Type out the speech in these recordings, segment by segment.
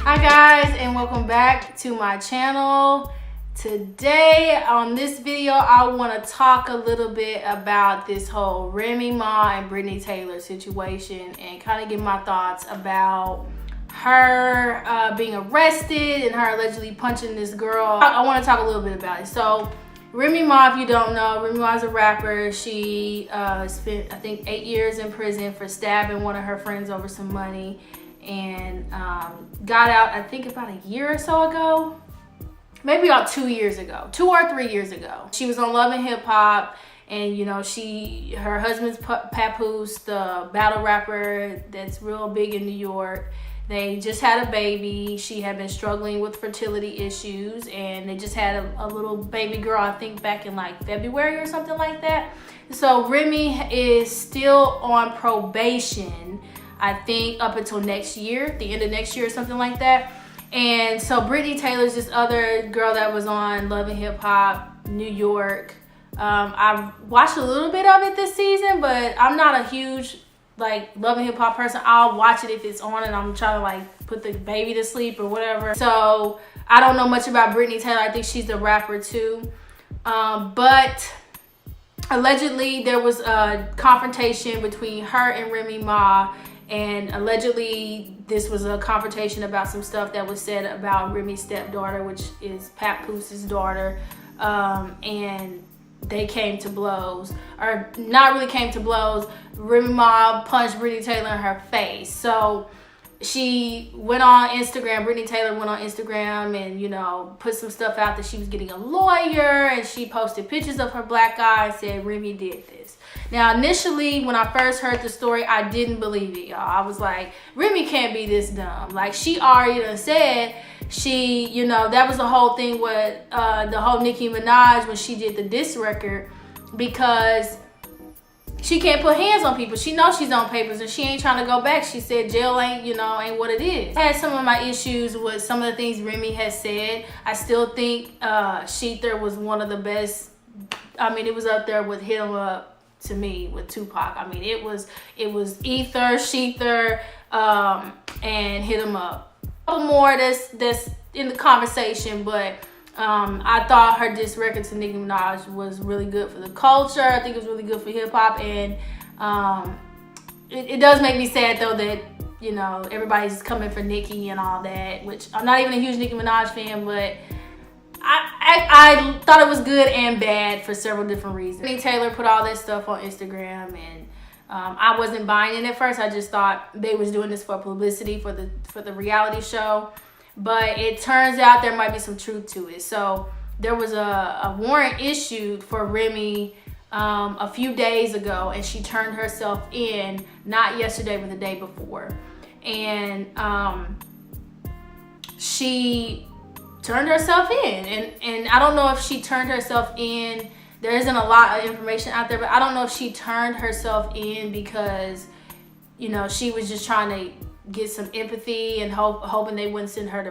Hi guys, and welcome back to my channel. Today on this video I want to talk a little bit about this whole Remy Ma and Brittney Taylor situation and kind of give my thoughts about her being arrested and her allegedly punching this girl. I want to talk a little bit about it. So Remy Ma, if you don't know, Remy Ma is a rapper. She spent I think 8 years in prison for stabbing one of her friends over some money, and got out I think about a year or so ago, maybe about 2 years ago, 2 or 3 years ago. She was on Love and Hip Hop, and you know, her husband's Papoose, the battle rapper that's real big in New York. They just had a baby. She had been struggling with fertility issues, and they just had a little baby girl, I think back in like February or something like that. So Remy is still on probation, I think up until next year, the end of next year or something like that. And so Brittney Taylor's this other girl that was on Love and Hip Hop New York. I watched a little bit of it this season, but I'm not a huge like Love and Hip Hop person. I'll watch it if it's on and I'm trying to like put the baby to sleep or whatever. So I don't know much about Brittney Taylor. I think she's the rapper too. But allegedly there was a confrontation between her and Remy Ma. And allegedly, this was a confrontation about some stuff that was said about Remy's stepdaughter, which is Papoose's daughter. And they came to blows, or not really came to blows. Remy Ma punched Brittney Taylor in her face. So she went on Instagram, Brittney Taylor went on Instagram and, you know, put some stuff out that she was getting a lawyer, and she posted pictures of her black eye and said Remy did this. Now, initially, when I first heard the story, I didn't believe it, y'all. I was like, Remy can't be this dumb. Like, she already done said she, you know, that was the whole thing with the whole Nicki Minaj when she did the diss record, because she can't put hands on people. She knows she's on papers and she ain't trying to go back. She said jail ain't, you know, ain't what it is. I had some of my issues with some of the things Remy has said. I still think Sheether was one of the best. I mean, it was up there with Hit 'Em Up to me with Tupac. I mean, it was Ether, Sheether, and Hit 'Em Up. A couple more that's in the conversation, but I thought her diss record to Nicki Minaj was really good for the culture. I think it was really good for hip hop, and it does make me sad though that, you know, everybody's coming for Nicki and all that, which I'm not even a huge Nicki Minaj fan, but I thought it was good and bad for several different reasons. Brittney Taylor put all that stuff on Instagram, and I wasn't buying it at first. I just thought they was doing this for publicity for the reality show. But it turns out there might be some truth to it. So there was a warrant issued for Remy a few days ago, and she turned herself in, not yesterday, but the day before. And she turned herself in. And I don't know if she turned herself in. There isn't a lot of information out there, but I don't know if she turned herself in because, you know, she was just trying to get some empathy and hoping they wouldn't send her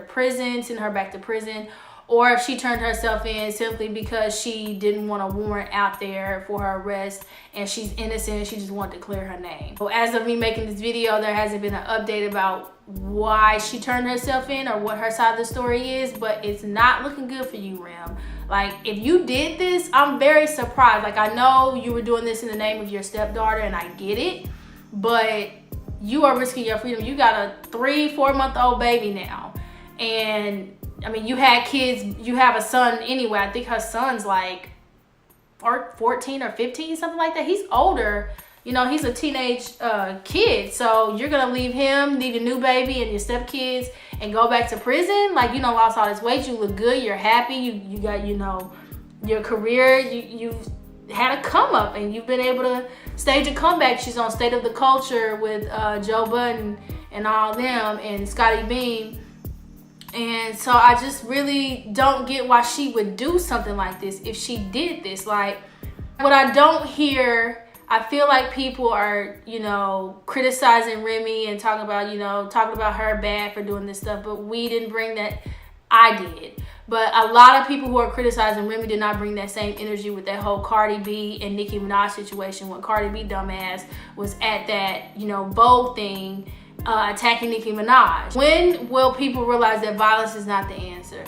back to prison, or if she turned herself in simply because she didn't want a warrant out there for her arrest and she's innocent and she just wanted to clear her name. So as of me making this video, there hasn't been an update about why she turned herself in or what her side of the story is, but it's not looking good for you, Rem. Like, if you did this, I'm very surprised. Like, I know you were doing this in the name of your stepdaughter, and I get it, but you are risking your freedom. You got a 3-4 month old baby now, and I mean, you had kids, you have a son anyway. I think her son's like 14 or 15, something like that. He's older, you know, he's a teenage kid. So you're gonna leave him, leave your new baby and your stepkids and go back to prison? Like, you know, lost all this weight, you look good, you're happy, you got, you know, your career, you've had a come up and you've been able to stage a comeback. She's on State of the Culture with Joe Budden and all them and Scotty Beam. And so I just really don't get why she would do something like this if she did this. Like, what I don't hear, I feel like people are, you know, criticizing Remy and talking about her bad for doing this stuff, but we didn't bring that. I did. But a lot of people who are criticizing Remy did not bring that same energy with that whole Cardi B and Nicki Minaj situation when Cardi B dumbass was at that, you know, Vogue thing attacking Nicki Minaj. When will people realize that violence is not the answer?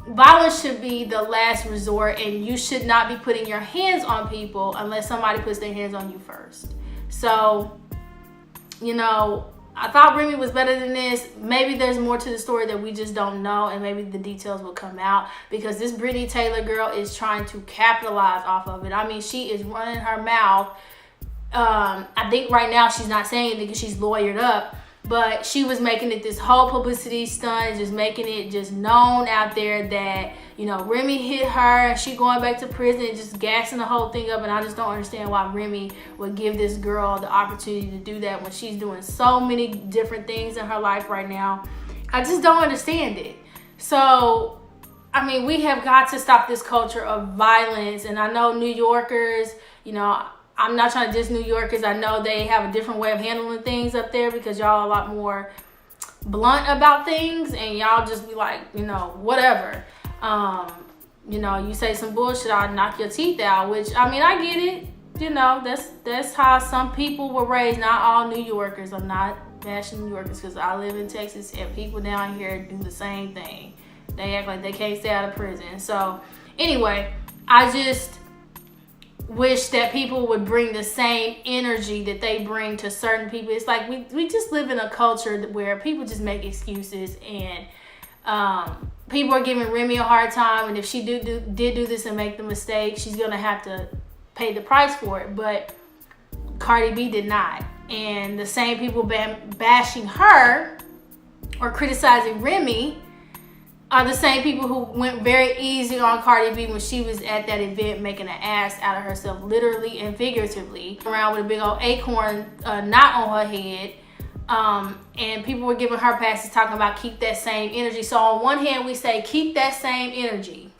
Violence should be the last resort, and you should not be putting your hands on people unless somebody puts their hands on you first. So, you know, I thought Remy was better than this. Maybe there's more to the story that we just don't know, and maybe the details will come out, because this Brittney Taylor girl is trying to capitalize off of it. I mean, she is running her mouth. I think right now she's not saying anything because she's lawyered up, but she was making it this whole publicity stunt, just making it just known out there that, you know, Remy hit her and she going back to prison, and just gassing the whole thing up. And I just don't understand why Remy would give this girl the opportunity to do that when she's doing so many different things in her life right now. I just don't understand it. So, I mean, we have got to stop this culture of violence. And I know New Yorkers, you know, I'm not trying to diss New Yorkers. I know they have a different way of handling things up there because y'all a lot more blunt about things, and y'all just be like, you know, whatever. You know, you say some bullshit, I'll knock your teeth out, which, I mean, I get it. You know, that's how some people were raised. Not all New Yorkers. I'm not bashing New Yorkers because I live in Texas, and people down here do the same thing. They act like they can't stay out of prison. So, anyway, I just wish that people would bring the same energy that they bring to certain people. It's like we just live in a culture where people just make excuses, and people are giving Remy a hard time, and if she did do this and make the mistake, she's gonna have to pay the price for it. But Cardi B did not, and the same people bashing her or criticizing Remy are the same people who went very easy on Cardi B when she was at that event making an ass out of herself, literally and figuratively, around with a big old acorn knot on her head. And people were giving her passes, talking about keep that same energy. So on one hand, we say keep that same energy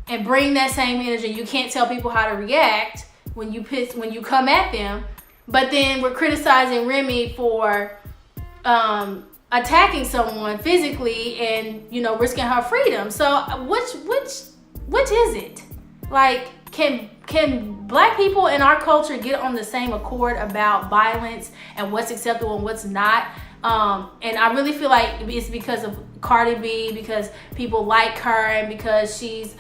and bring that same energy. You can't tell people how to react when you come at them, but then we're criticizing Remy for attacking someone physically and, you know, risking her freedom. So which is it? Like, can black people in our culture get on the same accord about violence and what's acceptable and what's not? And I really feel like it's because of Cardi B, because people like her, and because she's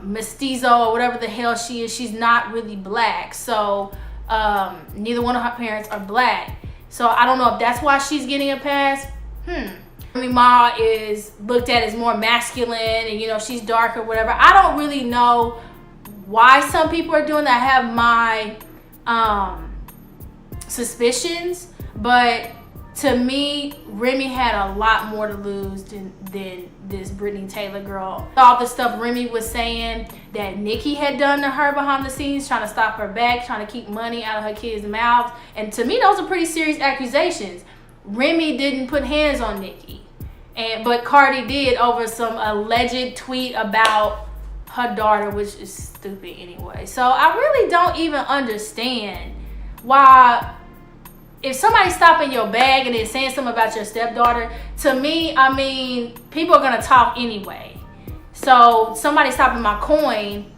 mestizo or whatever the hell she is. She's not really black. So neither one of her parents are black. So I don't know if that's why she's getting a pass. Remy Ma is looked at as more masculine, and, you know, she's dark or whatever. I don't really know why some people are doing that. I have my suspicions, but to me, Remy had a lot more to lose than this Brittney Taylor girl. All the stuff Remy was saying that Nicki had done to her behind the scenes, trying to stop her back, trying to keep money out of her kids' mouths. And to me, those are pretty serious accusations. Remy didn't put hands on Nicki, but Cardi did over some alleged tweet about her daughter, which is stupid anyway. So I really don't even understand why, if somebody's stopping your bag and they're saying something about your stepdaughter, to me, I mean, people are gonna talk anyway. So somebody stopping my coin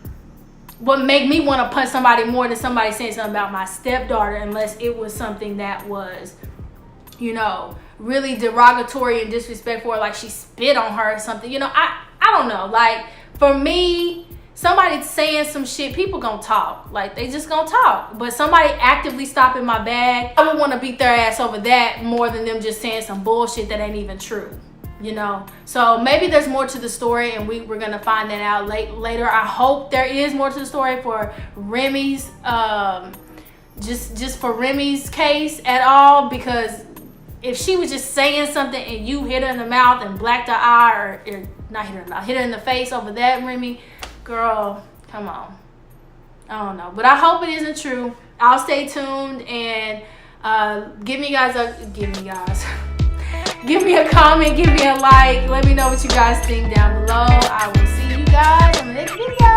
would make me want to punch somebody more than somebody saying something about my stepdaughter, unless it was something that was, you know, really derogatory and disrespectful, or like she spit on her or something. You know, I don't know. Like, for me, somebody saying some shit, people gonna talk. Like, they just gonna talk. But somebody actively stopping my bag, I would want to beat their ass over that more than them just saying some bullshit that ain't even true, you know? So maybe there's more to the story, and we're gonna find that out later. I hope there is more to the story for Remy's, just for Remy's case at all, because if she was just saying something and you hit her in the mouth and blacked her eye, or not hit her in the mouth, hit her in the face over that, Remy, girl, come on. I don't know, but I hope it isn't true. I'll stay tuned, and give me a comment, give me a like, let me know what you guys think down below. I will see you guys on the next video.